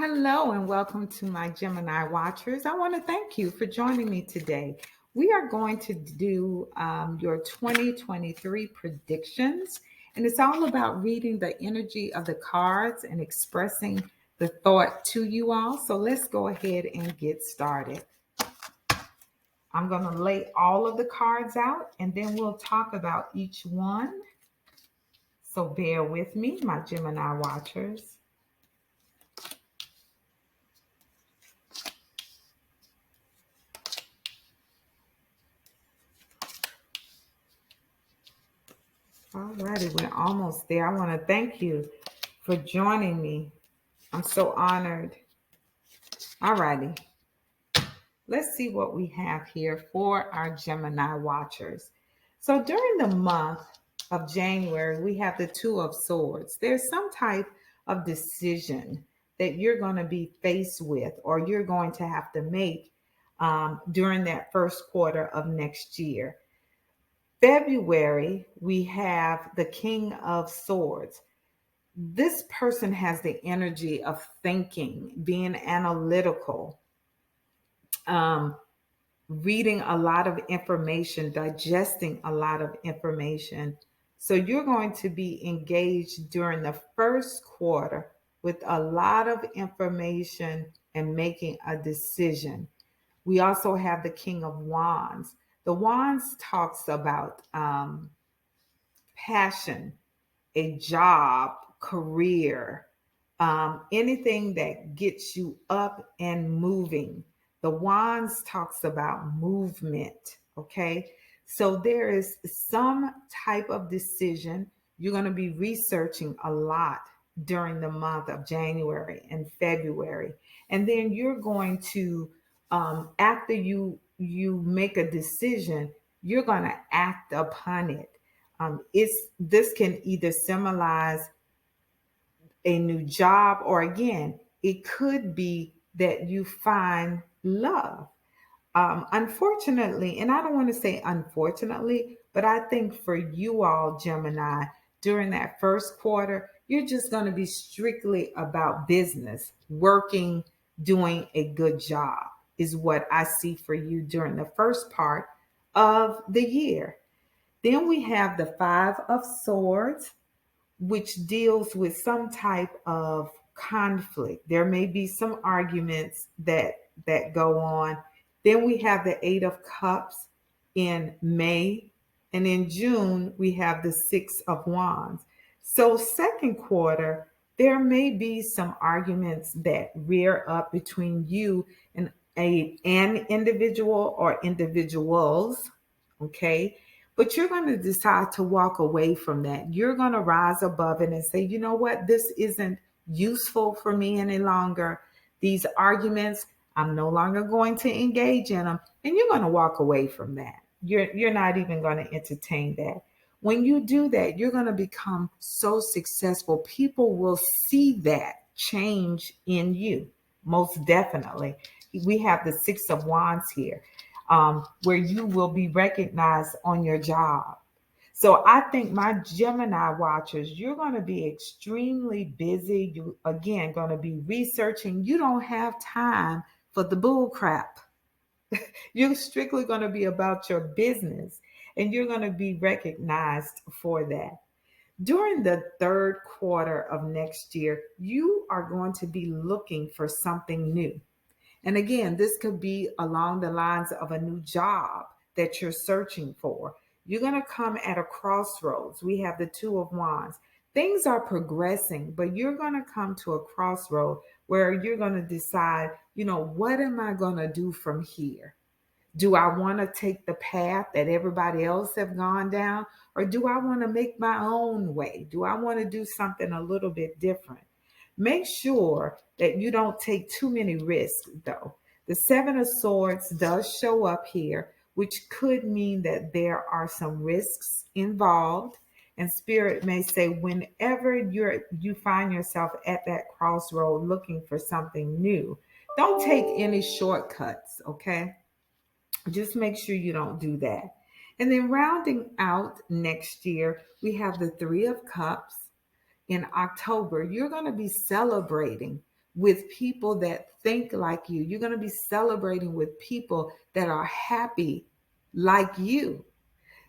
Hello and welcome to my Gemini Watchers. I want to thank you for joining me today. We are going to do your 2023 predictions, and it's all about reading the energy of the cards and expressing the thought to you all. So let's go ahead and get started. I'm going to lay all of the cards out and then we'll talk about each one. So bear with me, my Gemini Watchers. Alrighty, we're almost there. I want to thank you for joining me. I'm so honored. Alrighty, let's see what we have here for our Gemini watchers. So during the month of January, we have the Two of Swords. There's some type of decision that you're going to be faced with or you're going to have to make during that first quarter of next year. February, we have the King of Swords. This person has the energy of thinking, being analytical, um, reading a lot of information, digesting a lot of information. So you're going to be engaged during the first quarter with a lot of information and making a decision. We also have the King of Wands. The Wands talks about passion, a job, career, anything that gets you up and moving. The Wands talks about movement. Okay. So there is some type of decision. You're going to be researching a lot during the month of January and February. And then you're going to, after you make a decision, you're going to act upon it. This can either symbolize a new job, or again, it could be that you find love. Unfortunately, and I don't want to say unfortunately, but I think for you all, Gemini, during that first quarter, you're just going to be strictly about business, working, doing a good job is what I see for you during the first part of the year. Then we have the Five of Swords, which deals with some type of conflict. There may be some arguments that go on. Then we have the Eight of Cups in May, and in June we have the Six of Wands. So second quarter, there may be some arguments that rear up between you and an individual or individuals, okay? But you're going to decide to walk away from that. You're going to rise above it and say, you know what? This isn't useful for me any longer. These arguments, I'm no longer going to engage in them. And you're going to walk away from that. You're not even going to entertain that. When you do that, you're going to become so successful. People will see that change in you, most definitely. We have the Six of Wands here, where you will be recognized on your job. So I think my Gemini watchers, you're going to be extremely busy. You again going to be researching. You don't have time for the bull crap. You're strictly going to be about your business and you're going to be recognized for that. During the third quarter of next year, you are going to be looking for something new. And again, this could be along the lines of a new job that you're searching for. You're going to come at a crossroads. We have the Two of Wands. Things are progressing, but you're going to come to a crossroad where you're going to decide, what am I going to do from here? Do I want to take the path that everybody else have gone down? Or do I want to make my own way? Do I want to do something a little bit different? Make sure that you don't take too many risks, though. The Seven of Swords does show up here, which could mean that there are some risks involved. And Spirit may say, whenever you find yourself at that crossroad looking for something new, don't take any shortcuts, okay? Just make sure you don't do that. And then rounding out next year, we have the Three of Cups. In October, you're going to be celebrating with people that think like you. You're going to be celebrating with people that are happy like you.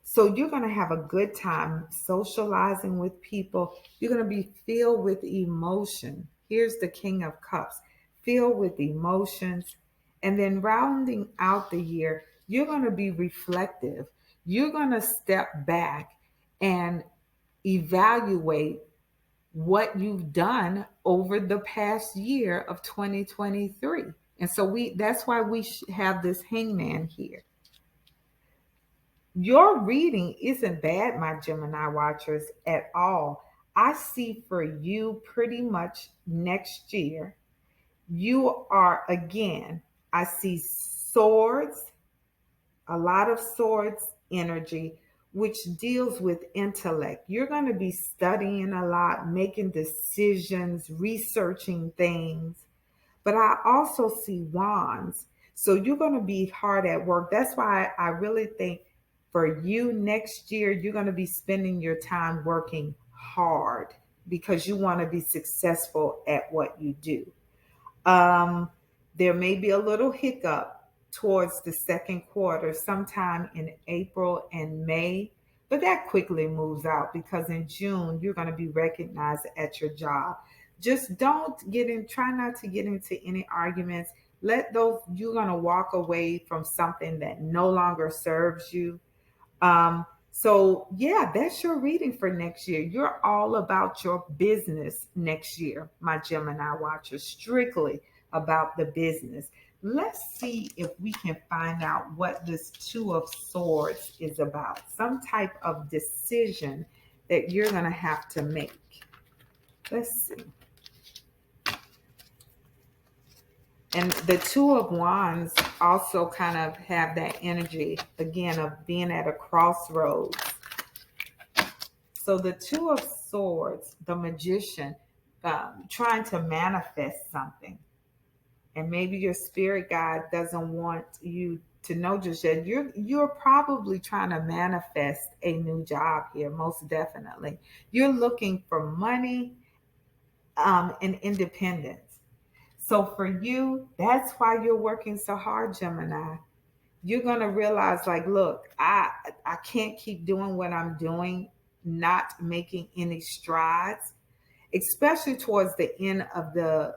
So you're going to have a good time socializing with people. You're going to be filled with emotion. Here's the King of Cups, filled with emotions. And then rounding out the year, you're going to be reflective. You're going to step back and evaluate what you've done over the past year of 2023. And so that's why we have this hangman here. Your reading isn't bad, my Gemini watchers, at all. I see for you pretty much next year, you are again, I see swords, a lot of swords energy, which deals with intellect. You're going to be studying a lot, making decisions, researching things. But I also see wands. So you're going to be hard at work. That's why I really think for you next year, you're going to be spending your time working hard because you want to be successful at what you do. Um, there may be a little hiccup towards the second quarter, sometime in April and May, but that quickly moves out because in June, you're going to be recognized at your job. Just try not to get into any arguments. You're going to walk away from something that no longer serves you. So yeah, that's your reading for next year. You're all about your business next year, my Gemini watcher, strictly about the business. Let's see if we can find out what this Two of Swords is about. Some type of decision that you're going to have to make. Let's see. And the Two of Wands also kind of have that energy, again, of being at a crossroads. So the Two of Swords, the Magician, trying to manifest something. And maybe your spirit guide doesn't want you to know just yet. You're probably trying to manifest a new job here, most definitely. You're looking for money and independence. So for you, that's why you're working so hard, Gemini. You're going to realize, like, look, I can't keep doing what I'm doing, not making any strides, especially towards the end of the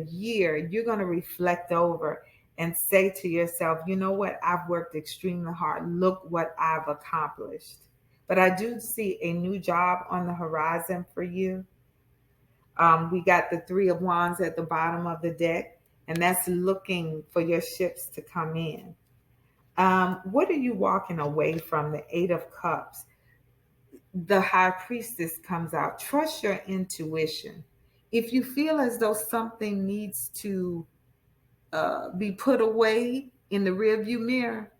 year. You're going to reflect over and say to yourself, you know what? I've worked extremely hard. Look what I've accomplished. But I do see a new job on the horizon for you. We got the Three of Wands at the bottom of the deck, and that's looking for your ships to come in. What are you walking away from? The Eight of Cups. The High Priestess comes out. Trust your intuition. If you feel as though something needs to be put away in the rearview mirror,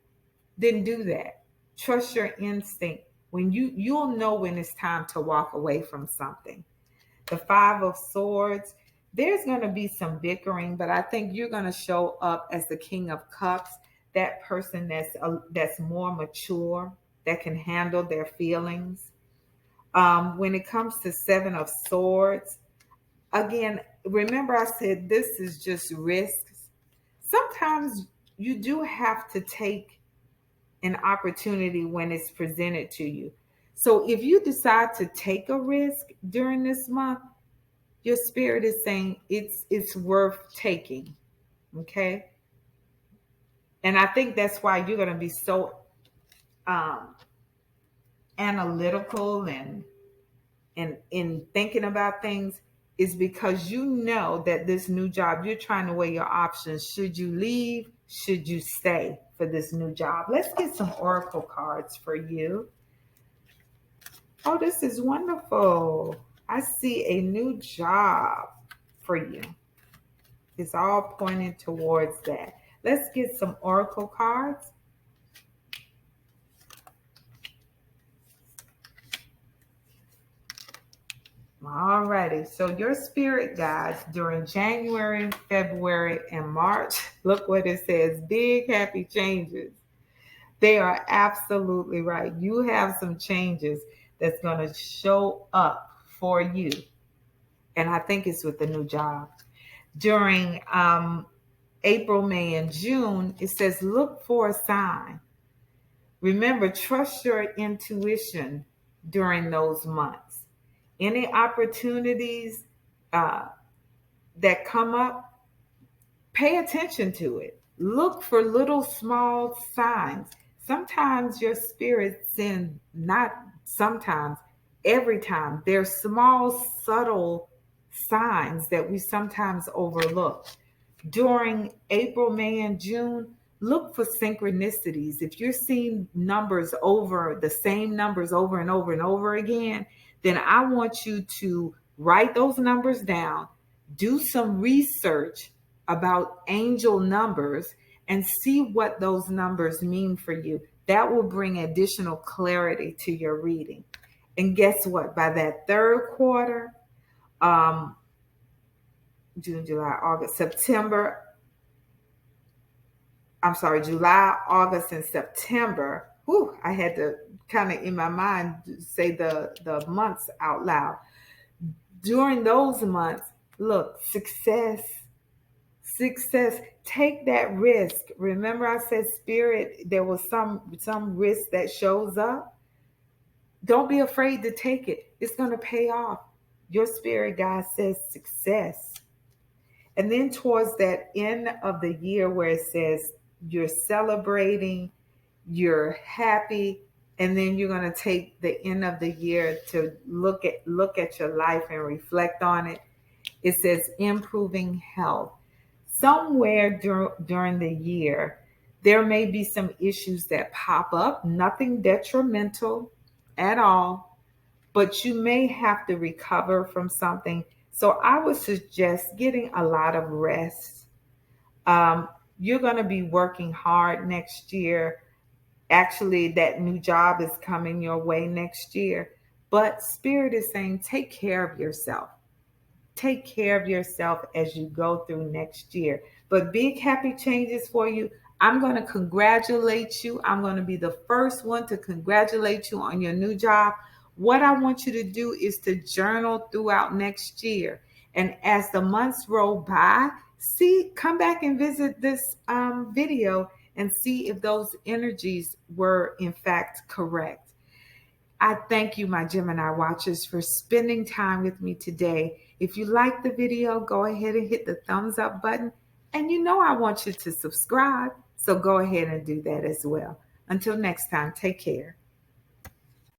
then do that. Trust your instinct. You'll know when it's time to walk away from something. The Five of Swords, there's going to be some bickering, but I think you're going to show up as the King of Cups, that person that's more mature, that can handle their feelings. When it comes to Seven of Swords, again, remember I said this is just risks. Sometimes you do have to take an opportunity when it's presented to you. So if you decide to take a risk during this month, your spirit is saying it's worth taking. Okay. And I think that's why you're going to be so analytical and in thinking about things, is because you know that this new job, you're trying to weigh your options. Should you leave? Should you stay for this new job? Let's get some oracle cards for you. Oh, this is wonderful. I see a new job for you. It's all pointing towards that. Let's get some oracle cards. Alrighty, so your spirit guides during January, February, and March, look what it says, big happy changes. They are absolutely right. You have some changes that's going to show up for you. And I think it's with the new job. During April, May, and June, it says look for a sign. Remember, trust your intuition during those months. Any opportunities uh, that come up, pay attention to it. Look for little small signs. Sometimes your spirit sends, not sometimes, every time, there's small, subtle signs that we sometimes overlook. During April, May, and June, look for synchronicities. If you're seeing numbers over, the same numbers over and over and over again, then I want you to write those numbers down, do some research about angel numbers, and see what those numbers mean for you. That will bring additional clarity to your reading. And guess what? By that third quarter, um, June, July, August, September, I'm sorry, July, August, and September. Whew, I had to kind of in my mind say the months out loud. During those months, look, success. Take that risk. Remember, I said spirit. There was some risk that shows up. Don't be afraid to take it. It's going to pay off. Your spirit guide says success. And then towards that end of the year where it says you're celebrating, you're happy, and then you're going to take the end of the year to look at your life and reflect on it. It says improving health. Somewhere during the year, there may be some issues that pop up, nothing detrimental at all, but you may have to recover from something. So I would suggest getting a lot of rest. Um, you're going to be working hard next year. Actually, that new job is coming your way next year. But Spirit is saying, take care of yourself. Take care of yourself as you go through next year. But big happy changes for you. I'm going to congratulate you. I'm going to be the first one to congratulate you on your new job. What I want you to do is to journal throughout next year. And as the months roll by, come back and visit this video and see if those energies were in fact correct. I thank you, my Gemini watchers, for spending time with me today. If you like the video, go ahead and hit the thumbs up button. And you know I want you to subscribe, so go ahead and do that as well. Until next time, take care.